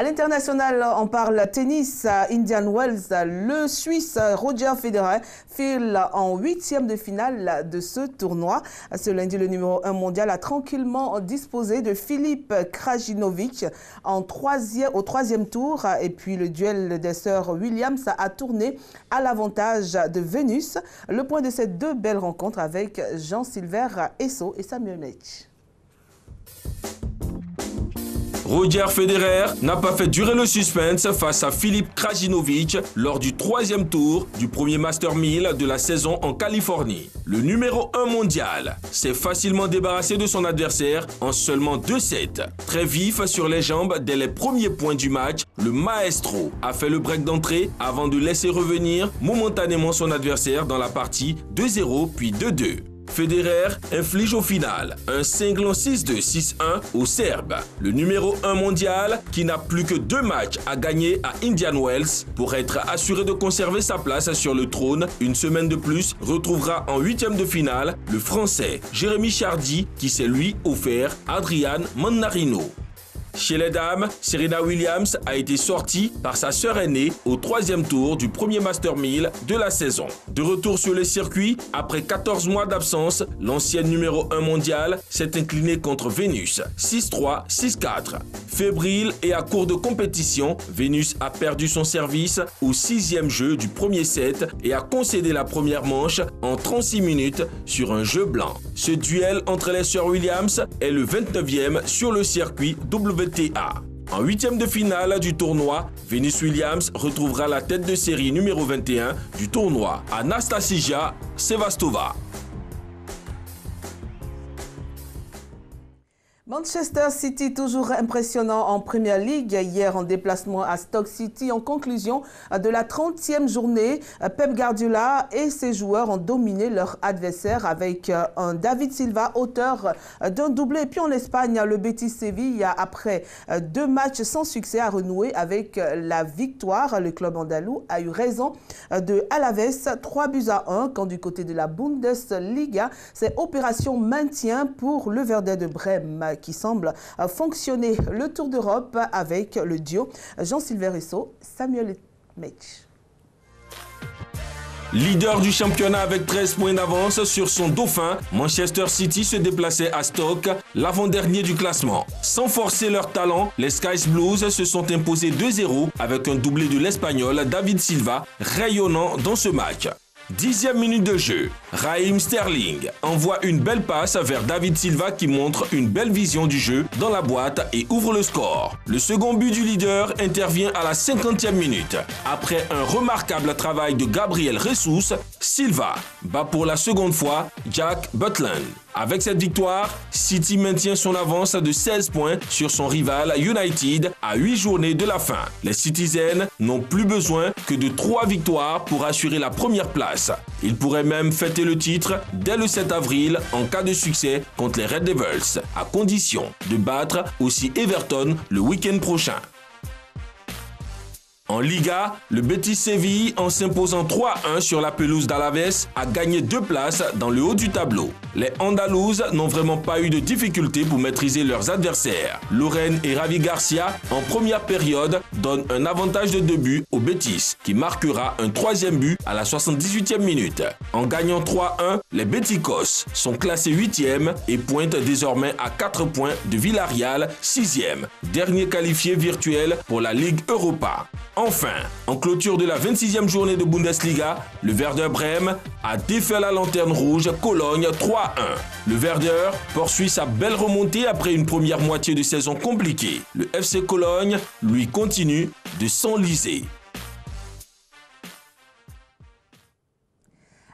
À l'international, on parle tennis. Indian Wells, le Suisse Roger Federer file en 8e de finale de ce tournoi. Ce lundi, le numéro 1 mondial a tranquillement disposé de Filip Krajinovic au 3e tour. Et puis le duel des sœurs Williams a tourné à l'avantage de Vénus. Le point de ces deux belles rencontres avec Jean-Silver Esso et Samuel Metch. Roger Federer n'a pas fait durer le suspense face à Filip Krajinovic lors du 3e tour du premier Master 1000 de la saison en Californie. Le numéro 1 mondial s'est facilement débarrassé de son adversaire en seulement 2 sets. Très vif sur les jambes dès les premiers points du match, le maestro a fait le break d'entrée avant de laisser revenir momentanément son adversaire dans la partie 2-0 puis 2-2. Federer inflige au final un cinglant 6-2, 6-1 au Serbe. Le numéro 1 mondial, qui n'a plus que 2 matchs à gagner à Indian Wells pour être assuré de conserver sa place sur le trône une semaine de plus, retrouvera en 8e de finale le Français Jérémy Chardy qui s'est lui offert Adrian Mannarino. Chez les dames, Serena Williams a été sortie par sa sœur aînée au 3e tour du premier Master 1000 de la saison. De retour sur le circuit, après 14 mois d'absence, l'ancienne numéro 1 mondiale s'est inclinée contre Vénus 6-3, 6-4. Fébrile et à court de compétition, Vénus a perdu son service au 6e jeu du premier set et a concédé la première manche en 36 minutes sur un jeu blanc. Ce duel entre les sœurs Williams est le 29e sur le circuit WTA. En 8e de finale du tournoi, Venus Williams retrouvera la tête de série numéro 21 du tournoi, Anastasia Sevastova. Manchester City toujours impressionnant en Premier League. Hier en déplacement à Stoke City, en conclusion de la 30e journée, Pep Guardiola et ses joueurs ont dominé leur adversaire avec un David Silva, auteur d'un doublé. Et puis en Espagne, le Betis Séville, après 2 matchs sans succès, a renoué avec la victoire. Le club andalou a eu raison de Alaves, 3-1, quand du côté de la Bundesliga, c'est opération maintien pour le Werder de Brême qui semble fonctionner le Tour d'Europe avec le duo Jean-Silver Esso, Samuel Metch. Leader du championnat avec 13 points d'avance sur son dauphin, Manchester City se déplaçait à Stoke, l'avant-dernier du classement. Sans forcer leur talent, les Sky Blues se sont imposés 2-0 avec un doublé de l'Espagnol David Silva, rayonnant dans ce match. 10e minute de jeu, Raheem Sterling envoie une belle passe vers David Silva qui montre une belle vision du jeu dans la boîte et ouvre le score. Le second but du leader intervient à la 50e minute. Après un remarquable travail de Gabriel Jesus, Silva bat pour la seconde fois Jack Butland. Avec cette victoire, City maintient son avance de 16 points sur son rival United à 8 journées de la fin. Les Citizens n'ont plus besoin que de 3 victoires pour assurer la première place. Ils pourraient même fêter le titre dès le 7 avril en cas de succès contre les Red Devils, à condition de battre aussi Everton le week-end prochain. En Liga, le Betis Séville, en s'imposant 3-1 sur la pelouse d'Alaves, a gagné 2 places dans le haut du tableau. Les Andalouses n'ont vraiment pas eu de difficultés pour maîtriser leurs adversaires. Lorraine et Ravi Garcia, en première période, donnent un avantage de 2 buts au Betis, qui marquera un 3e but à la 78e minute. En gagnant 3-1, les Beticos sont classés 8e et pointent désormais à 4 points de Villarreal, 6e, dernier qualifié virtuel pour la Ligue Europa. Enfin, en clôture de la 26e journée de Bundesliga, le Werder Brême a défait la lanterne rouge Cologne 3-1. Le Werder poursuit sa belle remontée après une première moitié de saison compliquée. Le FC Cologne, lui, continue de s'enliser.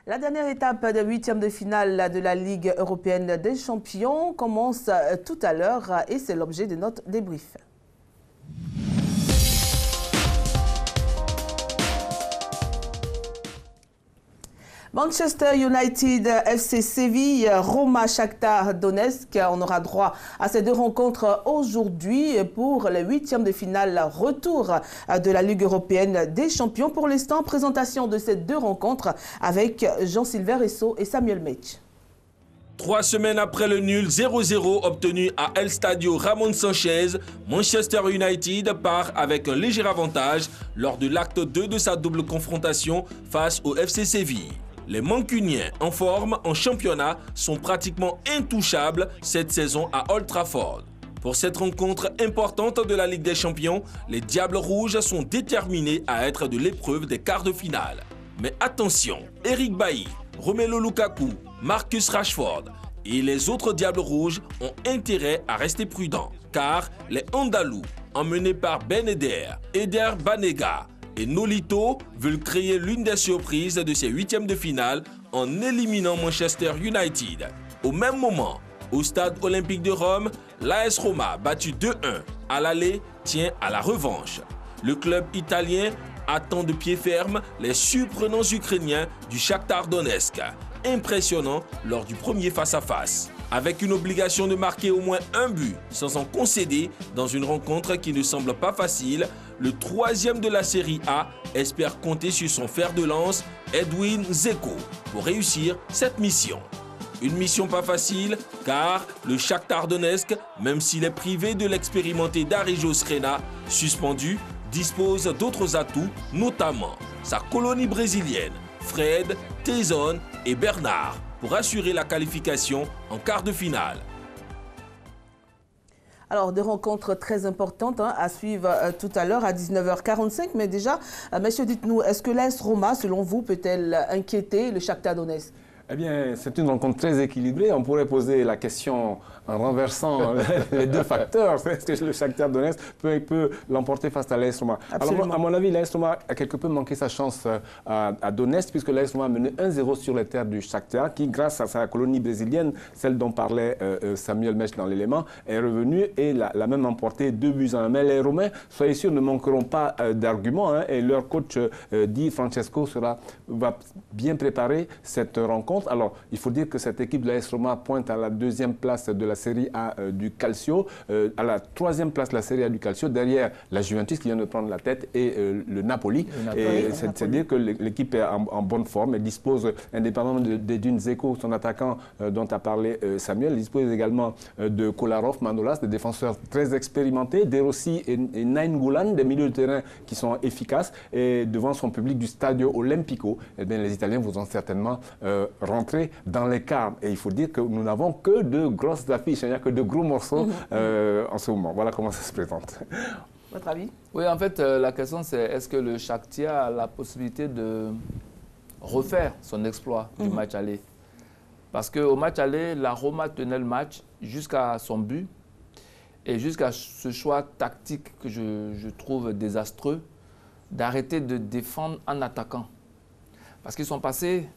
La dernière étape de 8e de finale de la Ligue européenne des champions commence tout à l'heure et c'est l'objet de notre débrief. Manchester United, FC Séville, Roma, Shakhtar Donetsk. On aura droit à ces 2 rencontres aujourd'hui pour les 8e de finale retour de la Ligue européenne des champions. Pour l'instant, présentation de ces 2 rencontres avec Jean-Silver Esso et Samuel Metch. 3 semaines après le nul 0-0 obtenu à El Stadio Ramon Sanchez, Manchester United part avec un léger avantage lors de l'acte 2 de sa double confrontation face au FC Séville. Les Mancuniens en forme en championnat sont pratiquement intouchables cette saison à Old Trafford. Pour cette rencontre importante de la Ligue des Champions, les Diables Rouges sont déterminés à être de l'épreuve des quarts de finale. Mais attention, Eric Bailly, Romelu Lukaku, Marcus Rashford et les autres Diables Rouges ont intérêt à rester prudents, car les Andalous, emmenés par Ben Eder Banega et Nolito, veulent créer l'une des surprises de ces huitièmes de finale en éliminant Manchester United. Au même moment, au stade olympique de Rome, l'AS Roma, battu 2-1 à l'aller, tient à la revanche. Le club italien attend de pied ferme les surprenants Ukrainiens du Shakhtar Donetsk, impressionnant lors du premier face-à-face. Avec une obligation de marquer au moins un but sans en concéder dans une rencontre qui ne semble pas facile, le troisième de la Série A espère compter sur son fer de lance, Edwin Dzeko, pour réussir cette mission. Une mission pas facile car le Shakhtar Donetsk, même s'il est privé de l'expérimenté Darijo Srena, suspendu, dispose d'autres atouts, notamment sa colonie brésilienne, Fred, Tyson et Bernard, pour assurer la qualification en quart de finale. Alors, des rencontres très importantes à suivre tout à l'heure à 19h45. Mais déjà, messieurs, dites-nous, est-ce que l'AS Roma, selon vous, peut-elle inquiéter le Shakhtar Donetsk? Eh bien, c'est une rencontre très équilibrée. On pourrait poser la question en renversant les deux facteurs. Est-ce que le Shakhtar Donetsk peut l'emporter face à l'AS Roma? Alors, à mon avis, l'AS Roma a quelque peu manqué sa chance à Donetsk, puisque l'AS Roma a mené 1-0 sur les terres du Shakhtar, qui, grâce à sa colonie brésilienne, celle dont parlait Samuel Mech dans l'élément, est revenue et l'a même emporté 2-1. Mais les Romains, soyez sûrs, ne manqueront pas d'arguments. Et leur coach, Di Francesco, va bien préparer cette rencontre. Alors, il faut dire que cette équipe de l'AS Roma pointe à la 2e place de la Série A du Calcio, à la 3e place de la Série A du Calcio, derrière la Juventus qui vient de prendre la tête et le Napoli. C'est-à-dire que l'équipe est en bonne forme et dispose, indépendamment d'Edwin Dzeko, son attaquant dont a parlé Samuel, dispose également de Kolarov, Manolas, des défenseurs très expérimentés, De Rossi et Nainggolan, des milieux de terrain qui sont efficaces. Et devant son public du Stadio Olimpico, eh bien, les Italiens vous ont certainement rentrer dans les quarts. Et il faut dire que nous n'avons que de grosses affiches, il n'y a que de gros morceaux en ce moment. Voilà comment ça se présente. Votre avis? Oui, en fait, la question c'est est-ce que le Shakhtar a la possibilité de refaire son exploit du match aller? Parce qu'au match aller, la Roma tenait le match jusqu'à son but et jusqu'à ce choix tactique que je trouve désastreux d'arrêter de défendre en attaquant. Parce qu'ils sont passés...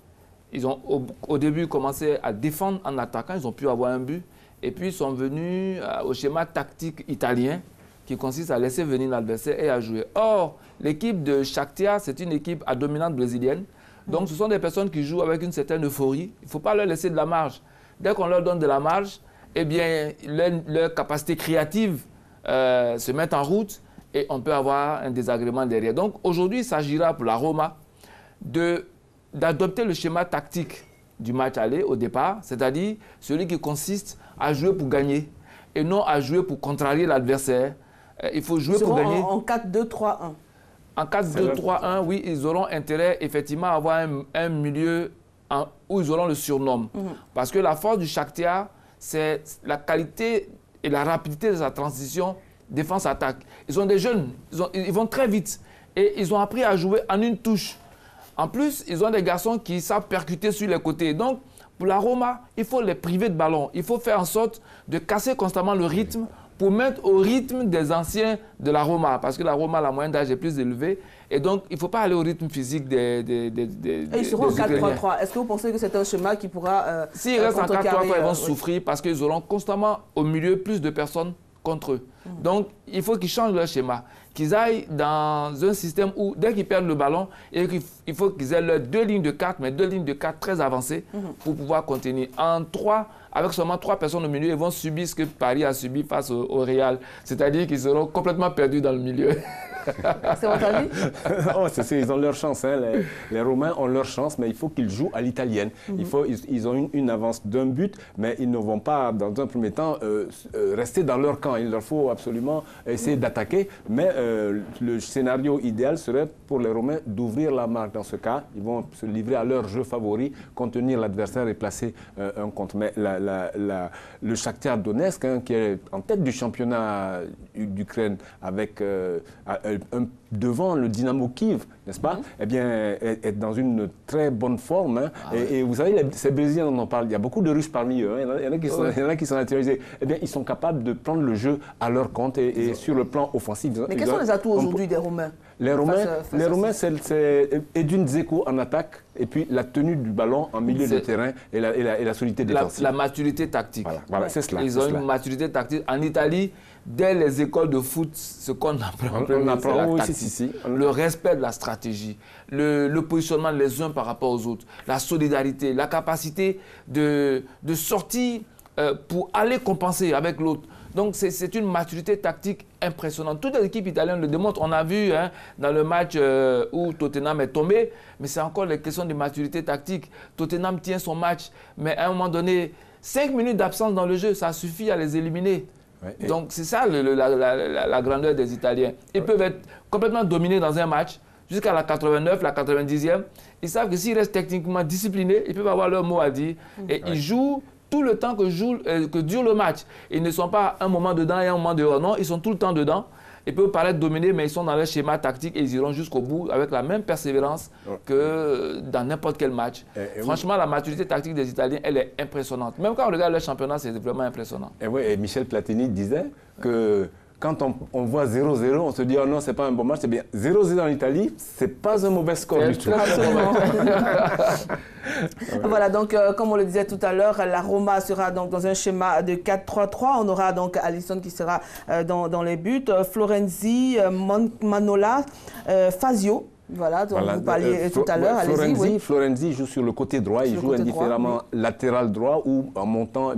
Ils ont au début commencé à défendre en attaquant, ils ont pu avoir un but. Et puis ils sont venus au schéma tactique italien qui consiste à laisser venir l'adversaire et à jouer. Or, l'équipe de Shakhtar, c'est une équipe à dominante brésilienne. Donc ce sont des personnes qui jouent avec une certaine euphorie. Il ne faut pas leur laisser de la marge. Dès qu'on leur donne de la marge, eh bien, leur capacité créative se met en route et on peut avoir un désagrément derrière. Donc aujourd'hui, il s'agira pour la Roma d'adopter le schéma tactique du match aller au départ, c'est-à-dire celui qui consiste à jouer pour gagner et non à jouer pour contrarier l'adversaire. Il faut jouer pour gagner. En 4-2-3-1. En 4-2-3-1, oui, ils auront intérêt effectivement à avoir un milieu où ils auront le surnom. Parce que la force du Shakhtar, c'est la qualité et la rapidité de sa transition défense-attaque. Ils sont des jeunes, ils vont très vite et ils ont appris à jouer en une touche. En plus, ils ont des garçons qui savent percuter sur les côtés. Donc, pour la Roma, il faut les priver de ballon. Il faut faire en sorte de casser constamment le rythme pour mettre au rythme des anciens de la Roma. Parce que la Roma, la moyenne d'âge est plus élevée. Et donc, il ne faut pas aller au rythme physique des Et ils seront en 4-3-3. Est-ce que vous pensez que c'est un schéma qui pourra s'ils restent en 4-3-3, ils vont souffrir parce qu'ils auront constamment au milieu plus de personnes contre eux. Donc, il faut qu'ils changent leur schéma. Qu'ils aillent dans un système où, dès qu'ils perdent le ballon, il faut qu'ils aient leurs 2 lignes de 4, mais 2 lignes de 4 très avancées pour pouvoir contenir. En 3, avec seulement 3 personnes au milieu, ils vont subir ce que Paris a subi face au Real. C'est-à-dire qu'ils seront complètement perdus dans le milieu. C'est votre avis? Oh, ils ont leur chance. Hein. Les Romains ont leur chance, mais il faut qu'ils jouent à l'italienne. Ils ont une avance d'un but, mais ils ne vont pas, dans un premier temps, rester dans leur camp. Il leur faut absolument essayer d'attaquer. Mais le scénario idéal serait pour les Romains d'ouvrir la marque. Dans ce cas, ils vont se livrer à leur jeu favori, contenir l'adversaire et placer un contre. Mais le Shakhtar Donetsk, hein, qui est en tête du championnat d'Ukraine, avec devant le Dynamo Kiev, n'est-ce pas? Eh bien, est dans une très bonne forme. Hein. Et vous savez, ces Brésiliens, on en parle, il y a beaucoup de Russes parmi eux. Hein. Il y en a qui sont naturalisés. Eh bien, ils sont capables de prendre le jeu à leur compte et sur le plan offensif. Mais quels sont les atouts aujourd'hui des Romains? Les Romains, c'est Edun Dzeko en attaque et puis la tenue du ballon en milieu de terrain et la solidité défensive. La maturité tactique. Voilà, c'est cela. Ils ont une maturité tactique. En Italie, dès les écoles de foot, ce qu'on apprend, c'est la tactique. Si. Le respect de la stratégie, le positionnement les uns par rapport aux autres, la solidarité, la capacité de sortir pour aller compenser avec l'autre. Donc, c'est une maturité tactique impressionnante. Toutes les équipes italiennes le démontrent. On a vu hein, dans le match où Tottenham est tombé, mais c'est encore les questions de maturité tactique. Tottenham tient son match, mais à un moment donné, 5 minutes d'absence dans le jeu, ça suffit à les éliminer. Ouais, donc, c'est ça la grandeur des Italiens. Ils peuvent être complètement dominés dans un match jusqu'à la 89, la 90e. Ils savent que s'ils restent techniquement disciplinés, ils peuvent avoir leur mot à dire. Et ils jouent tout le temps que dure le match. Ils ne sont pas un moment dedans et un moment dehors. Non, ils sont tout le temps dedans. Ils peuvent paraître dominés, mais ils sont dans leur schéma tactique et ils iront jusqu'au bout avec la même persévérance que dans n'importe quel match. Franchement, la maturité tactique des Italiens, elle est impressionnante. Même quand on regarde leur championnat, c'est vraiment impressionnant. Et Michel Platini disait que quand on voit 0-0, on se dit « Oh non, ce n'est pas un bon match ». C'est bien. 0-0 en Italie, ce n'est pas un mauvais score du tout. Voilà, donc comme on le disait tout à l'heure, la Roma sera donc dans un schéma de 4-3-3. On aura donc Alisson qui sera dans les buts, Florenzi, Manola, Fazio. Voilà, dont vous parliez tout à l'heure. Florenzi joue sur le côté droit, il joue indifféremment latéral droit ou en montant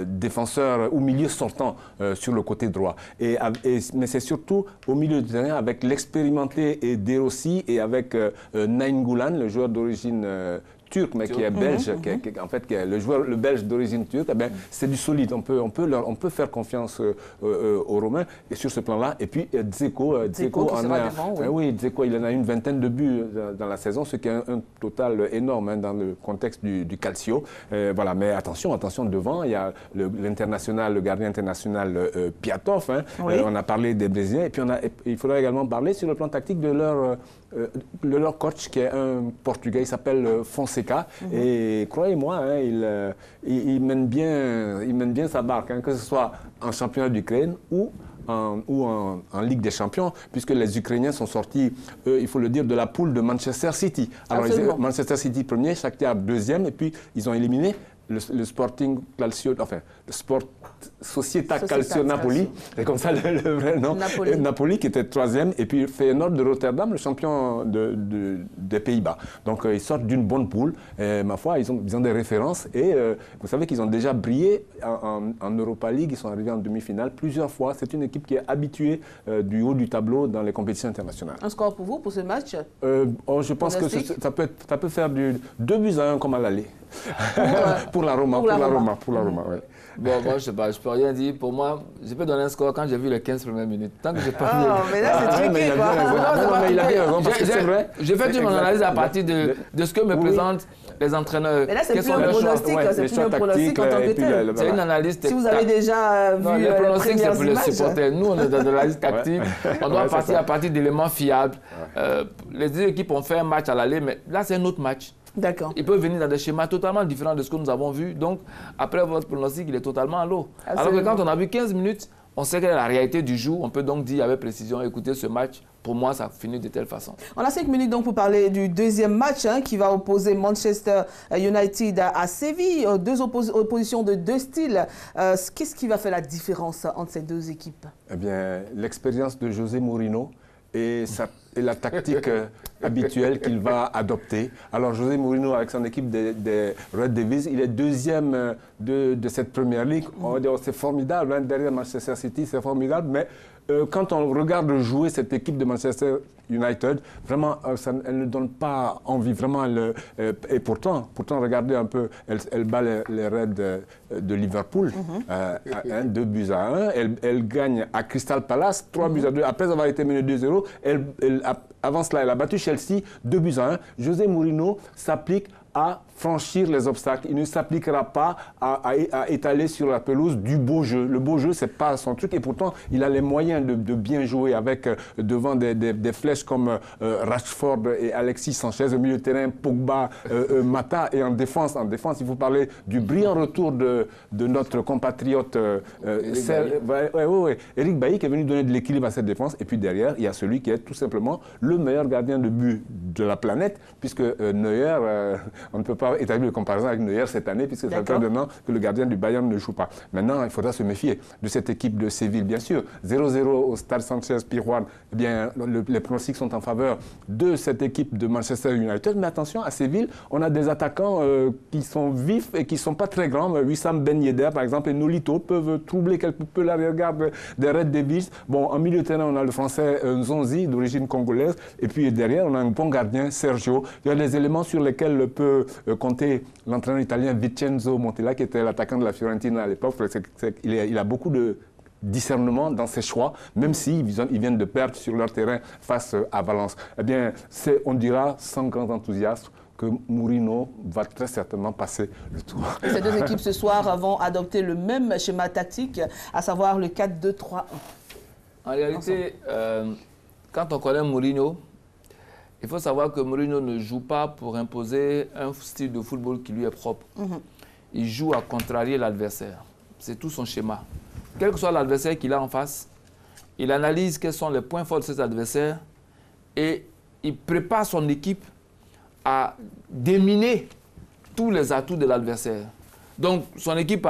défenseur ou milieu sortant sur le côté droit. Mais c'est surtout au milieu du terrain avec l'expérimenté De Rossi et avec Nainggolan, le joueur d'origine turc, mais qui est belge, en fait, le belge d'origine turque, eh c'est du solide. On peut faire confiance aux Romains et sur ce plan-là. Et puis Dzeko Dzeko, il en a une vingtaine de buts dans la saison, ce qui est un total énorme hein, dans le contexte du Calcio. Voilà, mais attention devant, il y a l'international, le gardien international Piatov. Hein, on a parlé des Brésiliens et puis il faudra également parler sur le plan tactique de leur coach qui est un Portugais, il s'appelle Fonseca. Et croyez-moi, hein, il mène bien sa barque, hein, que ce soit en championnat d'Ukraine ou en Ligue des Champions, puisque les Ukrainiens sont sortis, il faut le dire, de la poule de Manchester City. Alors, Manchester City premier, Shakhtar deuxième, et puis ils ont éliminé le Sporting Calcio, enfin, le Sport Società Calcio Napoli, c'est comme ça le vrai nom. Napoli qui était troisième, et puis Feyenoord de Rotterdam, le champion des Pays-Bas. Donc ils sortent d'une bonne poule, et, ma foi, ils ont des références, et vous savez qu'ils ont déjà brillé en Europa League, ils sont arrivés en demi-finale plusieurs fois. C'est une équipe qui est habituée du haut du tableau dans les compétitions internationales. Un score pour vous, pour ce match? Je pense que ça peut faire du 2-1 comme à l'aller. Pour la Roma, ouais. Bon, moi, je sais pas, je peux rien dire. Pour moi, je peux donner un score quand j'ai vu les 15 premières minutes. Tant que j'ai pas vu... mais là, c'est triqué, quoi. Mais il a bien raison, parce que c'est vrai. J'ai fait une analyse à partir de ce que me présentent les entraîneurs. Mais là, c'est plus un pronostic, c'est plus un pronostic en tant que tel. C'est une analyse... Si vous avez déjà vu les pronostics, c'est pour les images. supporters. Nous, on est dans de l'analyse tactique. On doit partir à partir d'éléments fiables. Les deux équipes ont fait un match à l'aller, mais là, c'est un autre match. D'accord. Ils peuvent venir dans des schémas totalement différents de ce que nous avons vu. Donc, après votre pronostic, il est totalement à l'eau. Alors que quand on a vu 15 minutes, on sait quelle est la réalité du jour. On peut donc dire avec précision, écoutez, ce match, pour moi, ça finit de telle façon. On a 5 minutes donc pour parler du deuxième match qui va opposer Manchester United à Séville. Deux oppositions de deux styles. Qu'est-ce qui va faire la différence entre ces deux équipes? Eh bien, l'expérience de José Mourinho et la tactique habituelle qu'il va adopter. Alors José Mourinho, avec son équipe des Red Devils, il est deuxième de cette première ligue. On va dire c'est formidable, hein, derrière Manchester City, c'est formidable, mais quand on regarde jouer cette équipe de Manchester United, vraiment, elle ne donne pas envie. Vraiment, et pourtant, regardez un peu, elle bat les Reds de Liverpool, 2-1. Elle gagne à Crystal Palace, 3-2. Après avoir été menée 2-0, avant cela, elle a battu Chelsea, 2-1. José Mourinho s'applique à franchir les obstacles. Il ne s'appliquera pas à étaler sur la pelouse du beau jeu. Le beau jeu, ce n'est pas son truc. Et pourtant, il a les moyens de bien jouer avec devant des flèches comme Rashford et Alexis Sanchez. Au milieu de terrain, Pogba, Mata. Et en défense, il faut parler du brillant retour de notre compatriote Eric Bailly, qui est venu donner de l'équilibre à cette défense. Et puis derrière, il y a celui qui est tout simplement le meilleur gardien de but de la planète, puisque Neuer, on ne peut pas établir de comparaison avec Neuer cette année, puisque ça fait un an que le gardien du Bayern ne joue pas. Maintenant, il faudra se méfier de cette équipe de Séville, bien sûr. 0-0 au stade Sanchez-Pizjuán, eh bien, les pronostics sont en faveur de cette équipe de Manchester United. Mais attention, à Séville, on a des attaquants qui sont vifs et qui ne sont pas très grands. Wissam Ben Yedder, par exemple, et Nolito peuvent troubler quelque peu l'arrière-garde des Red Devils. Bon, en milieu de terrain, on a le français Nzonzi, d'origine congolaise. Et puis derrière, on a un bon gardien, Sergio. Il y a des éléments sur lesquels peut compter l'entraîneur italien Vincenzo Montella, qui était l'attaquant de la Fiorentina à l'époque. Il a beaucoup de discernement dans ses choix, même s'ils viennent de perdre sur leur terrain face à Valence. Eh bien, on dira sans grand enthousiasme que Mourinho va très certainement passer le tour. Ces deux équipes ce soir vont adopter le même schéma tactique, à savoir le 4-2-3-1. En réalité, quand on connaît Mourinho, il faut savoir que Mourinho ne joue pas pour imposer un style de football qui lui est propre. Il joue à contrarier l'adversaire. C'est tout son schéma. Quel que soit l'adversaire qu'il a en face, il analyse quels sont les points forts de cet adversaire et il prépare son équipe à déminer tous les atouts de l'adversaire. Donc, son équipe,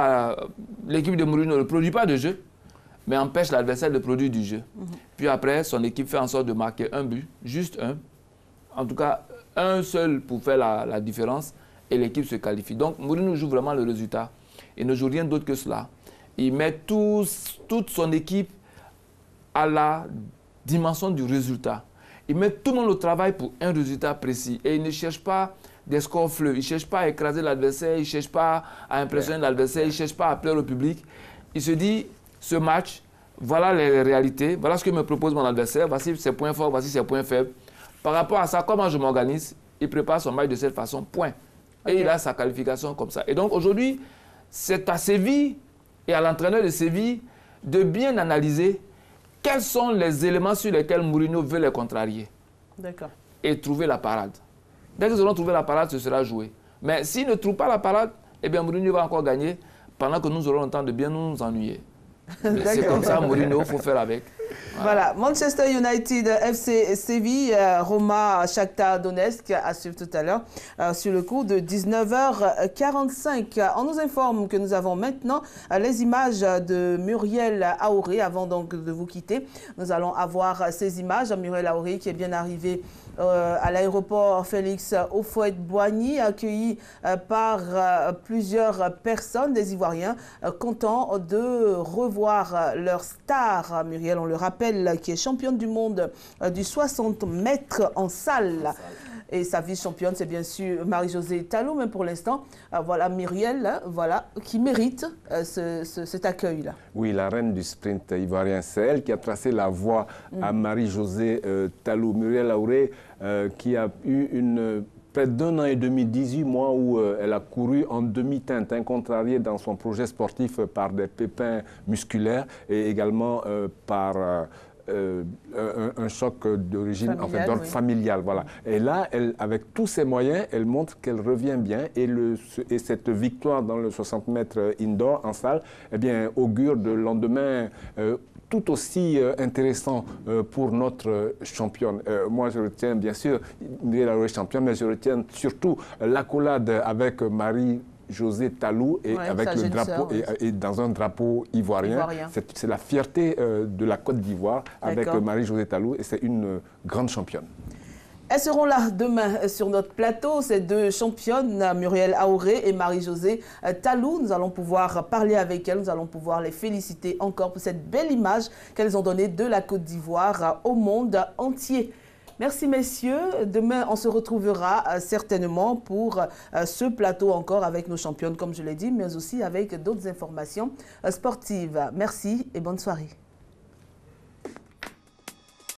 l'équipe de Mourinho ne produit pas de jeu, mais empêche l'adversaire de produire du jeu. Puis après, son équipe fait en sorte de marquer un but, juste un. En tout cas, un seul pour faire la différence et l'équipe se qualifie. Donc, Mourinho joue vraiment le résultat. Il ne joue rien d'autre que cela. Il met toute son équipe à la dimension du résultat. Il met tout le monde au travail pour un résultat précis. Et il ne cherche pas des scores fleux. Il ne cherche pas à écraser l'adversaire. Il ne cherche pas à impressionner l'adversaire. Il ne cherche pas à plaire au public. Il se dit, ce match, voilà les réalités. Voilà ce que me propose mon adversaire. Voici ses points forts, voici ses points faibles. Par rapport à ça, comment je m'organise, il prépare son match de cette façon, point. Et il a sa qualification comme ça. Et donc aujourd'hui, c'est à Séville et à l'entraîneur de Séville de bien analyser quels sont les éléments sur lesquels Mourinho veut les contrarier. D'accord. Et trouver la parade. Dès qu'ils auront trouvé la parade, ce sera joué. Mais s'ils ne trouvent pas la parade, eh bien Mourinho va encore gagner pendant que nous aurons le temps de bien nous ennuyer. C'est comme ça, Mourinho, il faut faire avec. Voilà, Manchester United, FC Séville, Roma, Shakhtar Donetsk à suivre tout à l'heure sur le coup de 19h45. On nous informe que nous avons maintenant les images de Muriel Aouré. Avant donc de vous quitter, nous allons avoir ces images. Muriel Aouré qui est bien arrivée à l'aéroport Félix Houphouët-Boigny, accueilli par plusieurs personnes, des Ivoiriens, contents de revoir leur star. Muriel, on le rappelle, qui est championne du monde du 60 mètres en salle. Et sa vice-championne, c'est bien sûr Marie-Josée Tallou, mais pour l'instant, voilà Muriel, voilà, qui mérite cet accueil-là. Oui, la reine du sprint ivoirien, c'est elle qui a tracé la voie à Marie-Josée Tallou. Muriel Aouré, qui a eu près d'1 an et demi, 18 mois où elle a couru en demi-teinte, contrariée dans son projet sportif par des pépins musculaires et également par un choc d'origine, en fait, d'ordre familial. Voilà. Et là, avec tous ses moyens, elle montre qu'elle revient bien et cette victoire dans le 60 mètres indoor en salle, eh bien, augure de lendemain tout aussi intéressant pour notre championne. Moi, je retiens bien sûr Muriel Aouré championne, mais je retiens surtout l'accolade avec Marie-Josée Tallou et avec le drapeau et dans un drapeau ivoirien. C'est la fierté de la Côte d'Ivoire avec Marie-Josée Tallou et c'est une grande championne. Elles seront là demain sur notre plateau, ces deux championnes, Muriel Aouré et Marie-Josée Talou. Nous allons pouvoir parler avec elles, nous allons pouvoir les féliciter encore pour cette belle image qu'elles ont donnée de la Côte d'Ivoire au monde entier. Merci messieurs. Demain, on se retrouvera certainement pour ce plateau encore avec nos championnes, comme je l'ai dit, mais aussi avec d'autres informations sportives. Merci et bonne soirée.